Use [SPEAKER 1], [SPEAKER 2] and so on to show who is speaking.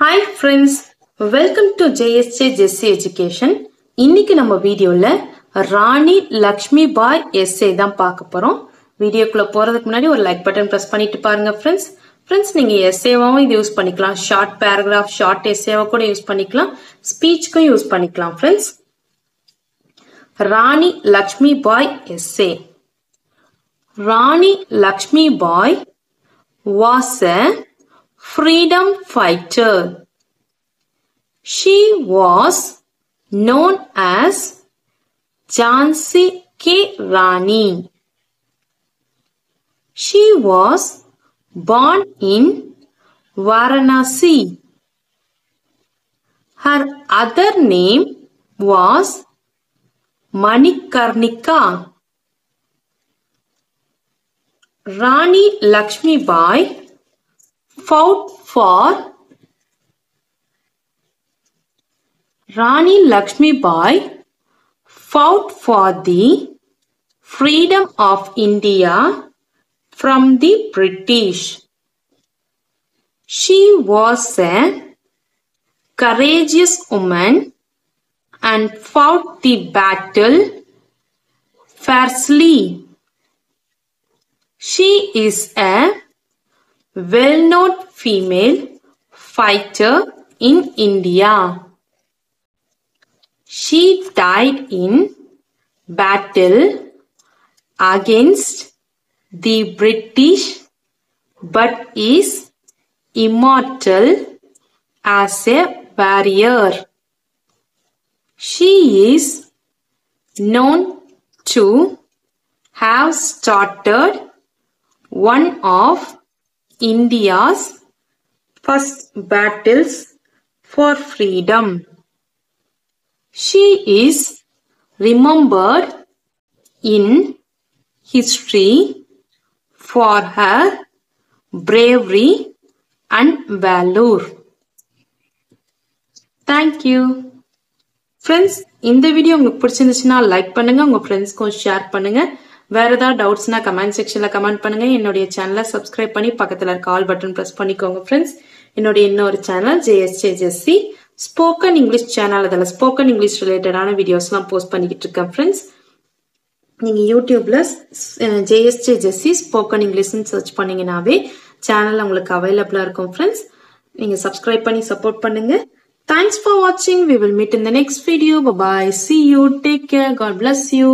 [SPEAKER 1] Hi friends, welcome to JSJ Jessie Education. இன்னைக்கு நம்ம வீடியோல ராணி லக்ஷ்மி பாய் எஸ்ஸே தான் பார்க்க போறோம். வீடியோக்குள்ள போறதுக்கு முன்னாடி ஒரு லைக் பட்டன் பிரஸ் பண்ணிட்டு பாருங்க friends. Friends நீங்க எஸ்ஸேவாவும் இது யூஸ் பண்ணிக்கலாம். ஷார்ட் பேராகிராஃப், ஷார்ட் எஸ்ஸேவா கூட யூஸ் பண்ணிக்கலாம். ஸ்பீச்சுக்கும் யூஸ் பண்ணிக்கலாம் friends. Rani Lakshmi bye essay. Rani Lakshmi Bai was a freedom fighter. She was known as Jhansi Ki Rani. She was born in Varanasi. Her other name was Manikarnika. Rani Lakshmi Bai fought for the freedom of India from the British. She was a courageous woman and fought the battle fiercely. She is a well-known female fighter in India. She died in battle against the British but is immortal as a warrior. She is known to have started one of India's first battles for freedom. She is remembered in history for her bravery and valor. Thank you. Friends, இந்த video உங்களுக்கு பிடிச்சிருந்துச்சுன்னா like பண்ணுங்க, உங்க ஃப்ரெண்ட்ஸ்க்கும் share பண்ணுங்க. வேற ஏதாவது டவுட்ஸ்னா comment செக்ஷன்ல கமெண்ட் பண்ணுங்க. என்னுடைய சேனலை சப்ஸ்கிரைப் பண்ணி பக்கத்துல இருக்க ஆல் பட்டன் பிரஸ் பண்ணிக்கோங்க ஃப்ரெண்ட்ஸ். என்னுடைய இன்னொரு channel JSJ Jessie spoken English channel. அதில் ஸ்போக்கன் இங்கிலீஷ் ரிலேட்டடான வீடியோஸ்லாம் போஸ்ட் பண்ணிக்கிட்டு இருக்கேன் ஃப்ரெண்ட்ஸ். நீங்க யூடியூப்ல JSJ Jessie ஸ்போக்கன் இங்கிலீஷ்னு சர்ச் பண்ணீங்கன்னாவே சேனல் உங்களுக்கு அவைலபிளா இருக்கும் ஃப்ரெண்ட்ஸ். நீங்க சப்ஸ்கிரைப் பண்ணி சப்போர்ட் பண்ணுங்க. Thanks for watching. We will meet in the next video. Bye bye. See you. Take care. God bless you.